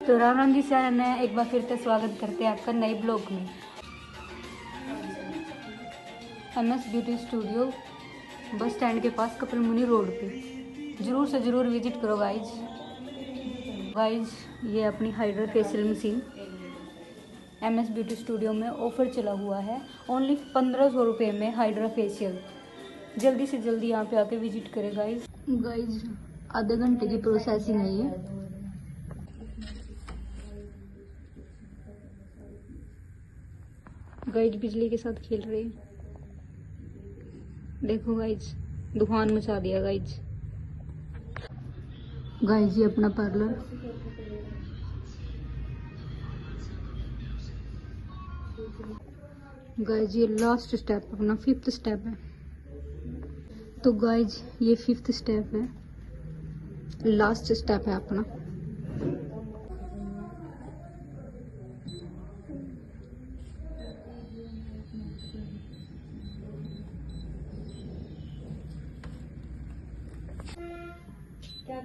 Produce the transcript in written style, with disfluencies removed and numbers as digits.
तो राम राम जी सर, मैं एक बार फिर से स्वागत करते हैं आपका नए ब्लॉग में। MS beauty studio bus stand के पास कपिल मुनि रोड पे ज़रूर से ज़रूर विजिट करो गाइज। ये अपनी hydra facial machine MS beauty studio में ऑफ़र चला हुआ है। ओनली 1500 रुपये में हाइड्रा फेशियल। जल्दी से जल्दी यहाँ पे आके विजिट करें गाइज। आधे घंटे की प्रोसेसिंग है ये। गाइज बिजली के साथ खेल रही है, देखो गाइज, तूफान मचा दिया गाइज। ये अपना पार्लर। गाइज ये लास्ट स्टेप, अपना 5th स्टेप है। तो गाइज ये 5th स्टेप है, लास्ट स्टेप है अपना। क्या